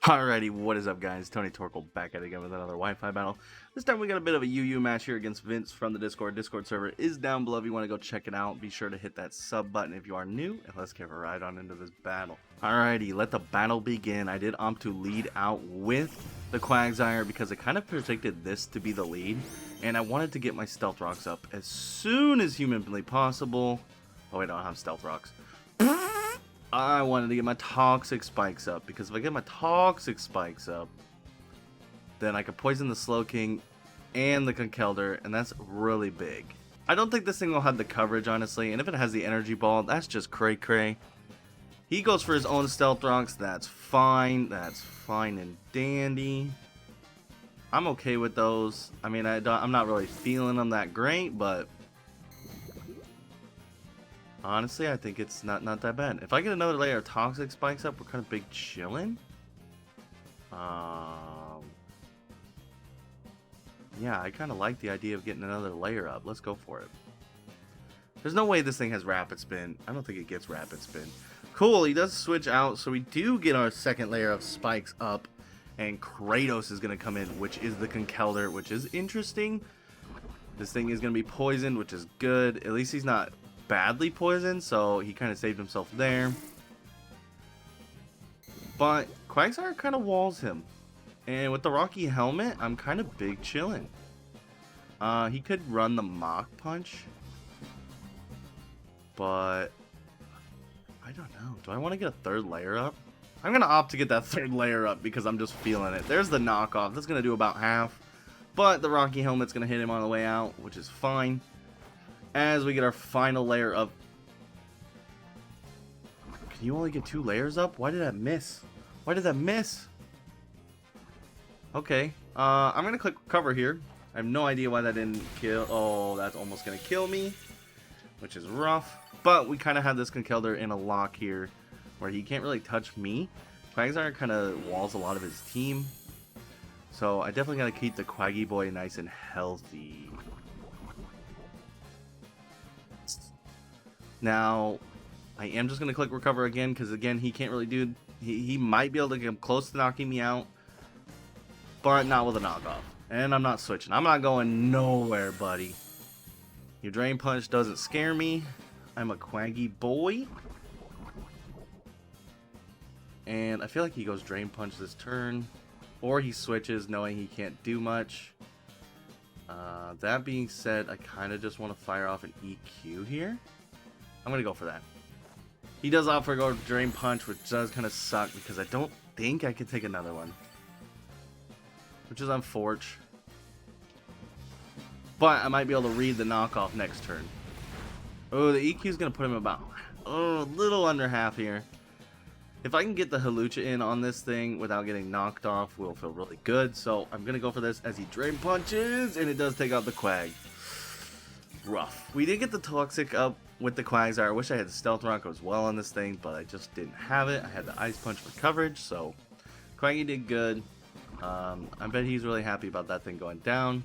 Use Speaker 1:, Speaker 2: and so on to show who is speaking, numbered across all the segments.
Speaker 1: Alrighty, what is up guys? Tony Torkel back at it again with another Wi-Fi battle. This time we got a bit of a UU match here against Vince from the Discord. Discord server is down below if you want to go check it out. Be sure to hit that sub button if you are new, and let's get right on into this battle. Alrighty, let the battle begin. I did opt to lead out with the Quagsire because I kind of predicted this to be the lead, and I wanted to get my Stealth Rocks up as soon as humanly possible. Oh wait, I don't have Stealth Rocks. I wanted to get my Toxic Spikes up, because if I get my Toxic Spikes up, then I could poison the Slowking and the Conkeldurr, and that's really big. I don't think this thing will have the coverage, honestly, and if it has the Energy Ball, that's just cray-cray. He goes for his own Stealth Rocks, that's fine and dandy. I'm okay with those. I mean, I'm not really feeling them that great, but honestly, I think it's not that bad. If I get another layer of Toxic Spikes up, we're kind of big chilling. Yeah, I kind of like the idea of getting another layer up. Let's go for it. There's no way this thing has Rapid Spin. I don't think it gets Rapid Spin. Cool, he does switch out, so we do get our second layer of spikes up. And Kratos is going to come in, which is the Conkeldurr, which is interesting. This thing is going to be poisoned, which is good. At least he's not badly poisoned, so he kind of saved himself there. But Quagsire kind of walls him, and with the Rocky Helmet, I'm kind of big chilling. He could run the Mach Punch, but I don't know. Do I want to get a third layer up? I'm gonna opt to get that third layer up because I'm just feeling it. There's the knockoff. That's gonna do about half, but the Rocky Helmet's gonna hit him on the way out, which is fine. As we get our final layer up. Can you only get 2 layers up? Why did that miss? Why did that miss? Okay. I'm going to click recover here. I have no idea why that didn't kill. Oh, that's almost going to kill me, which is rough. But we kind of have this Conkeldurr in a lock here where he can't really touch me. Quagsire kind of walls a lot of his team. So I definitely got to keep the Quaggy Boy nice and healthy. Now, I am just going to click recover again, because again, he can't really do... He might be able to get close to knocking me out, but not with a knockoff. And I'm not switching. I'm not going nowhere, buddy. Your Drain Punch doesn't scare me. I'm a Quaggy Boy. And I feel like he goes Drain Punch this turn, or he switches knowing he can't do much. That being said, I kind of just want to fire off an EQ here. I'm going to go for that. He does opt for go Drain Punch, which does kind of suck because I don't think I can take another one, which is unfortunate. But I might be able to read the knockoff next turn. Oh, the EQ is going to put him about a little under half here. If I can get the HAWLUTCHA in on this thing without getting knocked off, we'll feel really good. So I'm going to go for this as he Drain Punches, and it does take out the Quag. Rough. We did get the Toxic up with the Quagsire. I wish I had the Stealth Rock as well on this thing, but I just didn't have it. I had the Ice Punch for coverage, so Quaggy did good. I bet he's really happy about that thing going down,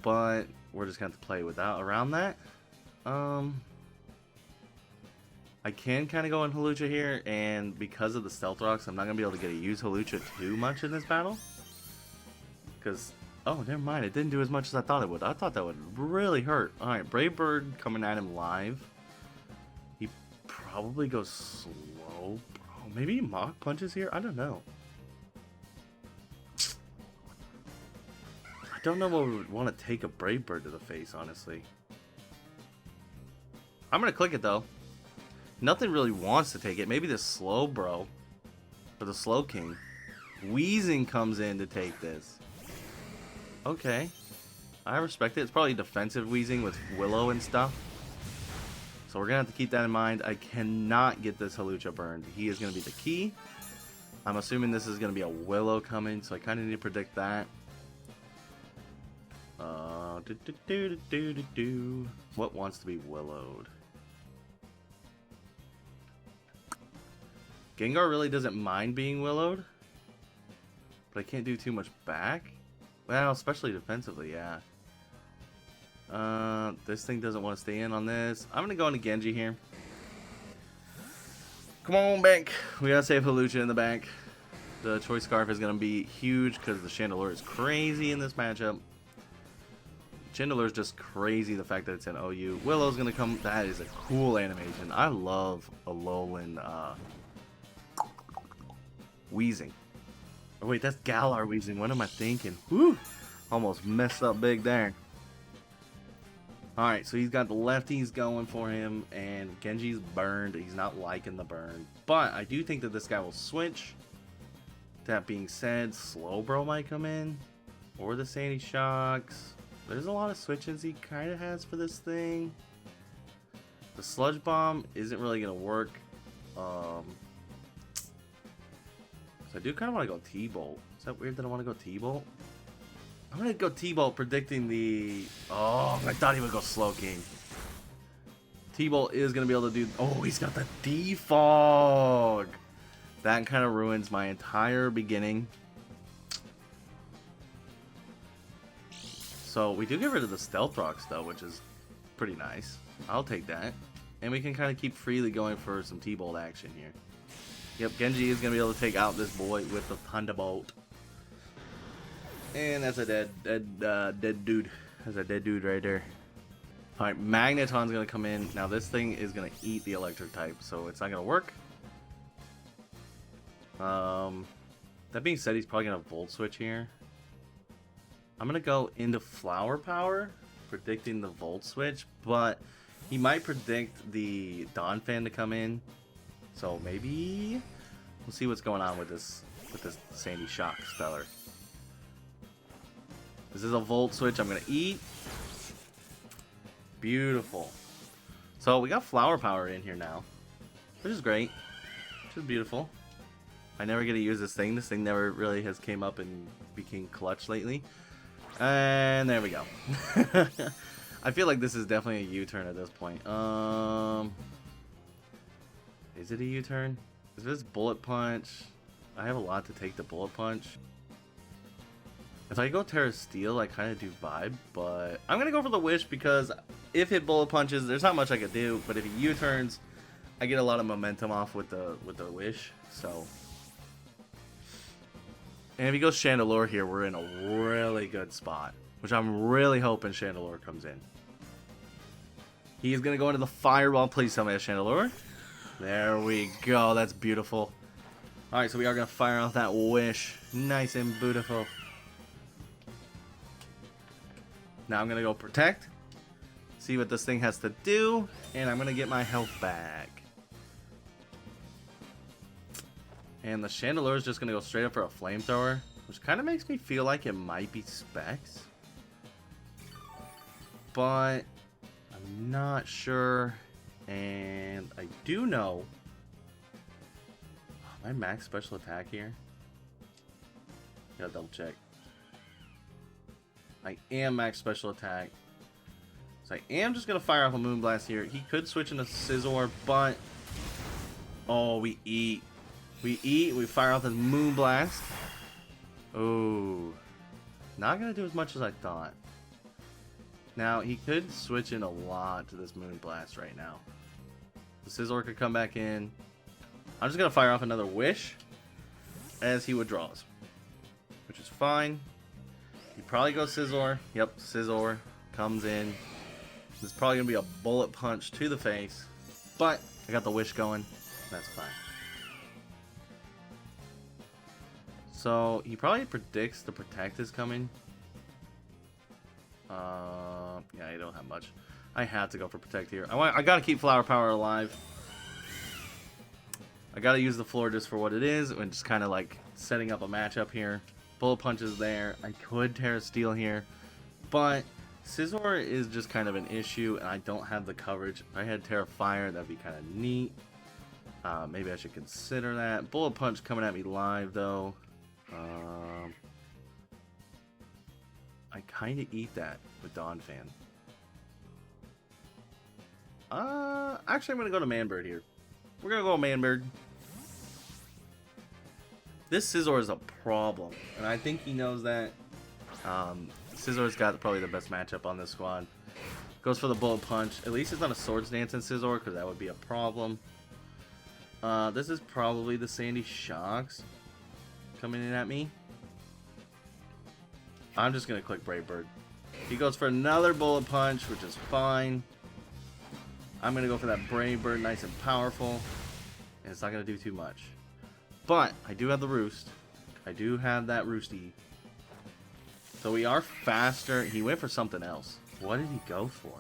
Speaker 1: but we're just going to have to play around that. I can kind of go in HAWLUTCHA here, and because of the Stealth Rocks, I'm not going to be able to use HAWLUTCHA too much in this battle. Because, oh, never mind, it didn't do as much as I thought it would. I thought that would really hurt. Alright, Brave Bird coming at him live. He probably goes slow. Bro, maybe he Mach Punches here? I don't know. I don't know what we would want to take a Brave Bird to the face, honestly. I'm going to click it, though. Nothing really wants to take it. Maybe the Slow Bro. Or the Slowking. Wheezing comes in to take this. Okay. I respect it. It's probably defensive Wheezing with Willow and stuff. So we're going to have to keep that in mind. I cannot get this HAWLUTCHA burned. He is going to be the key. I'm assuming this is going to be a Willow coming, so I kind of need to predict that. What wants to be Willowed? Gengar really doesn't mind being Willowed, but I can't do too much back. Well, especially defensively, yeah. This thing doesn't want to stay in on this. I'm going to go into Genji here. Come on, bank. We got to save HAWLUTCHA in the bank. The Choice Scarf is going to be huge because the Chandelure is crazy in this matchup. Chandelure is just crazy, the fact that it's an OU. Willow's going to come. That is a cool animation. I love Alolan Wheezing. Oh, wait, that's Galar Wheezing. What am I thinking? Whew. Almost messed up big there. Alright, so he's got the lefties going for him, and Genji's burned. He's not liking the burn. But I do think that this guy will switch. That being said, Slowbro might come in. Or the Sandy Shocks. There's a lot of switches he kind of has for this thing. The Sludge Bomb isn't really going to work. So I do kind of want to go T-Bolt. Is that weird that I want to go T-Bolt? I'm going to go T-Bolt predicting the... Oh, I thought he would go Slowking. T-Bolt is going to be able to do... Oh, he's got the Defog. That kind of ruins my entire beginning. So we do get rid of the Stealth Rocks though, which is pretty nice. I'll take that. And we can kind of keep freely going for some T-Bolt action here. Yep, Genji is going to be able to take out this boy with the Thunderbolt. And that's a dead dude. That's a dead dude right there. Alright, Magneton's going to come in. Now this thing is going to eat the electric type, so it's not going to work. That being said, he's probably going to Volt Switch here. I'm going to go into Flower Power, predicting the Volt Switch, but he might predict the Donphan to come in. So maybe we'll see what's going on with this Sandy Shock Stellar. This is a Volt Switch I'm going to eat. Beautiful. So we got Flower Power in here now, which is great. Which is beautiful. I never get to use this thing. This thing never really has came up and became clutch lately. And there we go. I feel like this is definitely a U-turn at this point. Is it a U-turn? Is this Bullet Punch? I have a lot to take the Bullet Punch. If I go Terra Steel, I kind of do vibe, but I'm going to go for the Wish because if it Bullet Punches, there's not much I could do, but if he U-turns, I get a lot of momentum off with the Wish, so... And if he goes Chandelure here, we're in a really good spot, which I'm really hoping Chandelure comes in. He's going to go into the Fireball. Please tell me that's Chandelure. There we go. That's beautiful. Alright, so we are going to fire off that Wish. Nice and beautiful. Now I'm going to go Protect. See what this thing has to do. And I'm going to get my health back. And the Chandelure is just going to go straight up for a Flamethrower, which kind of makes me feel like it might be Specs. But I'm not sure. And I do know... Am I max special attack here? Gotta double check. I am max special attack. So I am just going to fire off a Moonblast here. He could switch into Scizor, but... Oh, we eat. We fire off this Moonblast. Oh. Not going to do as much as I thought. Now, he could switch in a lot to this Moonblast right now. The Scizor could come back in. I'm just going to fire off another Wish as he withdraws, which is fine. He probably goes Scizor. Yep, Scizor comes in. This is probably going to be a Bullet Punch to the face, but I got the Wish going. That's fine. So, he probably predicts the Protect is coming. Yeah, I don't have much. I had to go for Protect here. I gotta keep Flower Power alive. I gotta use the floor just for what it is, and just kind of like setting up a matchup here. Bullet Punch is there. I could Terra Steel here, but Scizor is just kind of an issue, and I don't have the coverage. If I had Terra Fire, that'd be kind of neat. Maybe I should consider that. Bullet Punch coming at me live, though. I kind of eat that with Donphan. Actually, I'm going to go to Manbird here. We're going to go Manbird. This Scizor is a problem, and I think he knows that. Scizzor's got probably the best matchup on this squad. Goes for the Bullet Punch. At least it's not a Swords Dance in Scizor, because that would be a problem. This is probably the Sandy Shocks, coming in at me. I'm just going to click Brave Bird. He goes for another bullet punch, which is fine. I'm going to go for that Brave Bird, nice and powerful. And it's not going to do too much. But I do have the Roost. I do have that Roosty. So we are faster. He went for something else. What did he go for?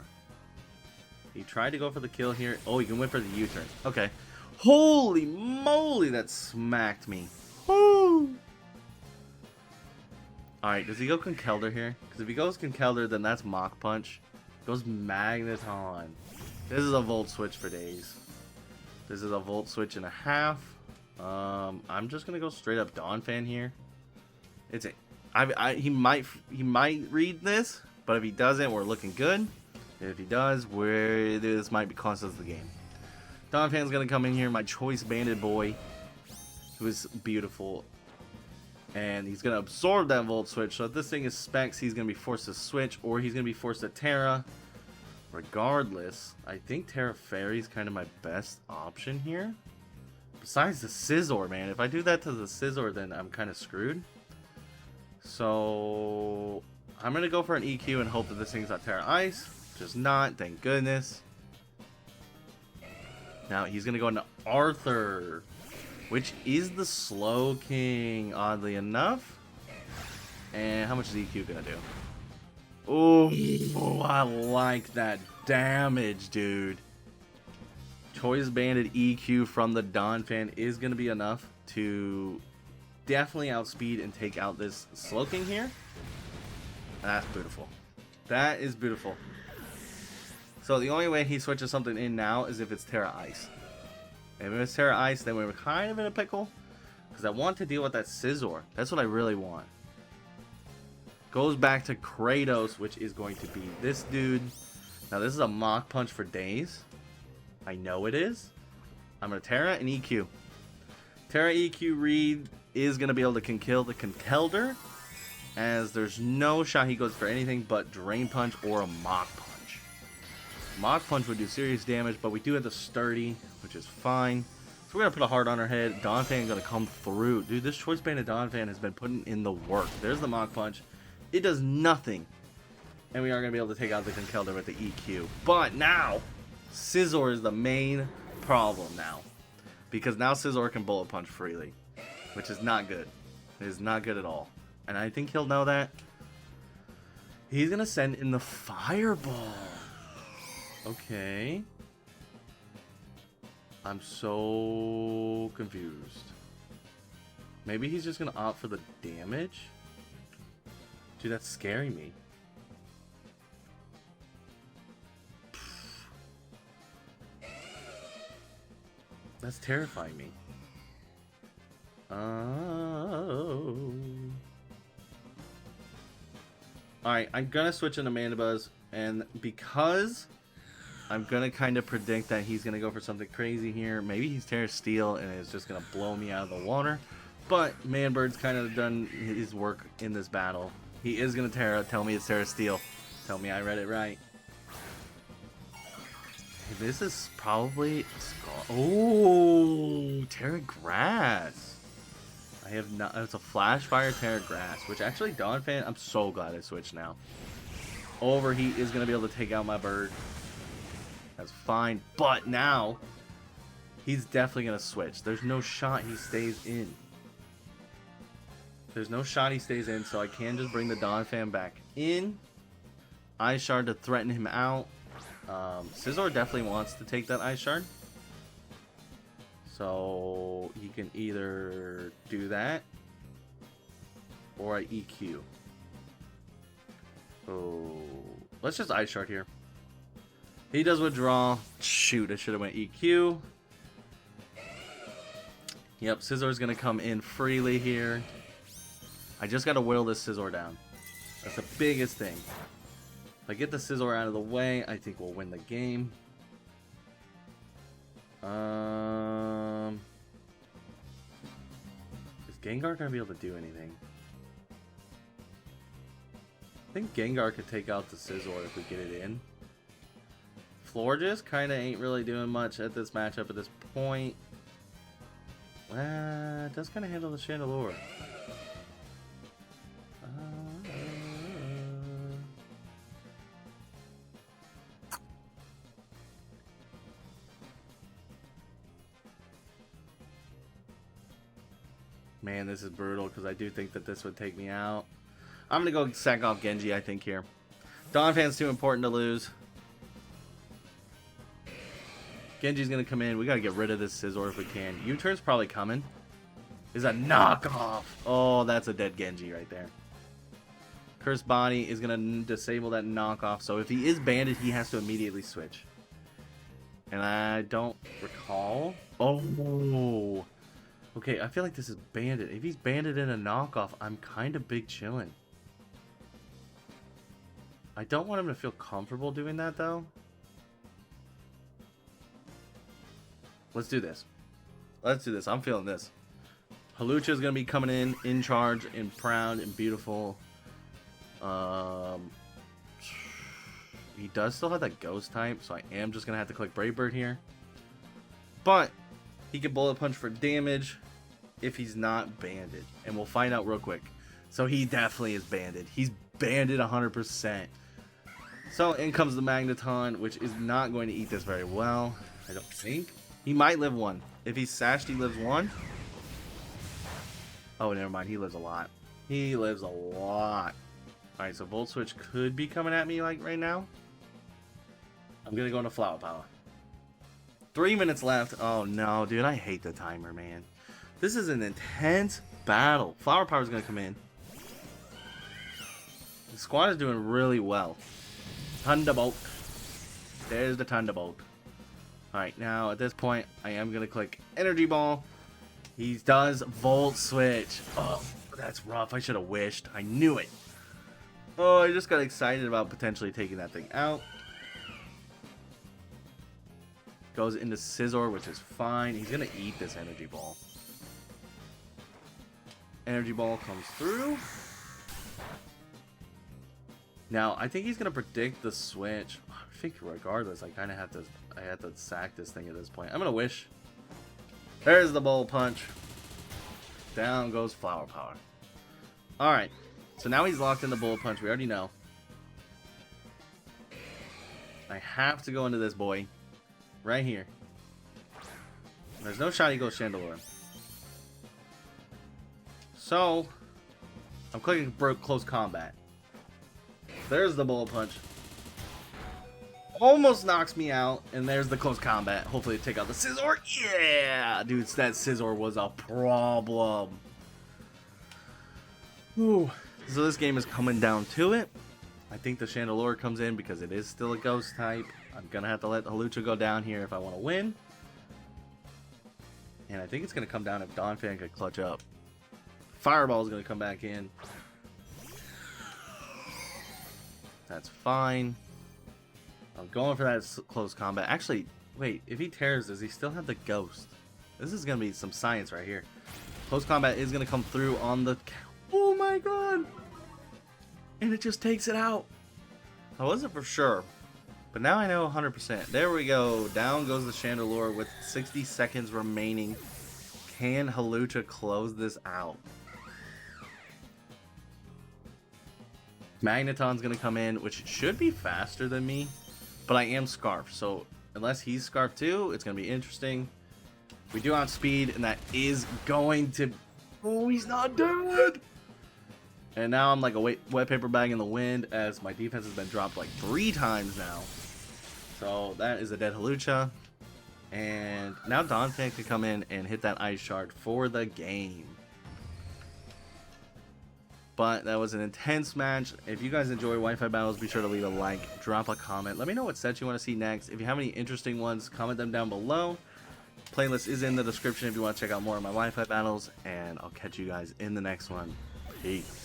Speaker 1: He tried to go for the kill here. Oh, he can win for the U-turn. Okay. Holy moly, that smacked me. Woo! Alright, does he go Conkelder here? Because if he goes Conkelder, then that's Mach Punch. Goes Magneton. This is a Volt Switch for days. This is a Volt Switch and a half. I'm just gonna go straight up Donphan here. It's a, he might read this, but if he doesn't, we're looking good. If he does, this might be cost us the game. Donphan's gonna come in here, my choice banded boy, who is beautiful, and he's gonna absorb that Volt Switch. So if this thing is specs, he's gonna be forced to switch, or he's gonna be forced to Terra. Regardless, I think Terra Fairy is kind of my best option here. Besides the Scizor, man. If I do that to the Scizor, then I'm kind of screwed. So I'm going to go for an EQ and hope that this thing's not Terra Ice. Which is not, thank goodness. Now he's going to go into Arthur, which is the Slow King, oddly enough. And how much is EQ going to do? Oh, I like that damage, dude. Choice Banded EQ from the Donphan is going to be enough to definitely outspeed and take out this Slowking here. That's beautiful. That is beautiful. So the only way he switches something in now is if it's Terra Ice. And if it's Terra Ice, then we're kind of in a pickle. Because I want to deal with that Scizor. That's what I really want. Goes back to Kratos, which is going to be this dude. Now this is a Mach Punch for days. I know it is. I'm going to Terra and EQ. Terra EQ read is going to be able to kill the Conkelder, as there's no shot he goes for anything but Drain Punch or a Mach Punch. Mach Punch would do serious damage, but we do have the Sturdy, which is fine. So we're going to put a heart on our head. Donphan is going to come through. Dude, this Choice Banded Donphan has been putting in the work. There's the Mach Punch. It does nothing. And we are going to be able to take out the Conkelder with the EQ. But now, Scizor is the main problem now. Because now Scizor can Bullet Punch freely. Which is not good. It is not good at all. And I think he'll know that. He's going to send in the Fireball. Okay. I'm so confused. Maybe he's just going to opt for the damage? Dude, that's scaring me. That's terrifying me. Oh. Alright, I'm gonna switch into Mandibuzz, and because I'm gonna kind of predict that he's gonna go for something crazy here. Maybe he's Terra Steel and it's just gonna blow me out of the water. But Manbird's kind of done his work in this battle. He is gonna Terra. Tell me it's Terra Steel. Tell me I read it right. This is probably oh, Terra Grass. I have not. It's a Flash Fire Terra Grass, which actually Donphan. I'm so glad I switched now. Overheat is gonna be able to take out my bird. That's fine, but now he's definitely gonna switch. There's no shot he stays in. There's no shot he stays in, so I can just bring the Donphan back in. Ice Shard to threaten him out. Scizor definitely wants to take that Ice Shard. So he can either do that or I EQ. Oh, let's just Ice Shard here. He does withdraw. Shoot, I should have went EQ. Yep, Scizor's gonna come in freely here. I just gotta whittle this Scizor down. That's the biggest thing. If I get the Scizor out of the way, I think we'll win the game. Is Gengar gonna be able to do anything? I think Gengar could take out the Scizor if we get it in. Florges kinda ain't really doing much at this matchup at this point. It does kind of handle the Chandelure. Man, this is brutal because I do think that this would take me out. I'm going to go sack off Genji, I think, here. Donphan's too important to lose. Genji's going to come in. We got to get rid of this Scizor if we can. U-turn's probably coming. Is a knockoff. Oh, that's a dead Genji right there. Cursed Body is going to disable that knockoff. So if he is banded, he has to immediately switch. And I don't recall. Oh. Okay, I feel like this is banded. If he's banded in a knockoff, I'm kind of big chillin'. I don't want him to feel comfortable doing that, though. Let's do this. Let's do this. I'm feeling this. HAWLUTCHA is going to be coming in charge, and proud, and beautiful. He does still have that ghost type, so I am just going to have to click Brave Bird here. But he can bullet punch for damage if he's not banded. And we'll find out real quick. So he definitely is banded. He's banded 100%. So in comes the Magneton, which is not going to eat this very well. I don't think. He might live one. If he's sashed, he lives one. Oh, never mind. He lives a lot. He lives a lot. Alright, so Volt Switch could be coming at me like right now. I'm going to go into Flower Power. 3 minutes left. Oh no, dude, I hate the timer, man. This is an intense battle. Flower Power is going to come in. The squad is doing really well. Thunderbolt. There's the Thunderbolt. Alright, now at this point, I am going to click Energy Ball. He does Volt Switch. Oh, that's rough. I should have wished. I knew it. Oh, I just got excited about potentially taking that thing out. Goes into Scizor, which is fine. He's going to eat this Energy Ball. Energy Ball comes through. Now, I think he's going to predict the switch. I think regardless, I kind of have to... I have to sack this thing at this point. I'm going to wish. There's the Bullet Punch. Down goes Flower Power. Alright. So now he's locked in the Bullet Punch. We already know. I have to go into this boy. Right here. There's no shot he goes Chandelure. So, I'm clicking Close Combat. There's the Bullet Punch. Almost knocks me out. And there's the Close Combat. Hopefully take out the Scizor. Yeah! Dude, that Scizor was a problem. Whew. So this game is coming down to it. I think the Chandelure comes in because it is still a ghost type. I'm going to have to let HAWLUTCHA go down here if I want to win. And I think it's going to come down if Donphan could clutch up. Fireball is going to come back in. That's fine. I'm going for that close combat. Actually, wait. If he tears, does he still have the ghost? This is going to be some science right here. Close combat is going to come through on the... Oh my god! And it just takes it out. I wasn't for sure. But now I know 100%. There we go. Down goes the Chandelure with 60 seconds remaining. Can HAWLUTCHA close this out? Magneton's going to come in, which should be faster than me. But I am Scarf. So unless he's Scarf too, it's going to be interesting. We do have speed, and that is going to... Oh, he's not dead! And now I'm like a wet paper bag in the wind as my defense has been dropped like 3 times now. So that is a dead HAWLUTCHA. And now Donphan can come in and hit that Ice Shard for the game. But that was an intense match. If you guys enjoy Wi-Fi battles, be sure to leave a like, drop a comment. Let me know what sets you want to see next. If you have any interesting ones, comment them down below. Playlist is in the description if you want to check out more of my Wi-Fi battles. And I'll catch you guys in the next one. Peace.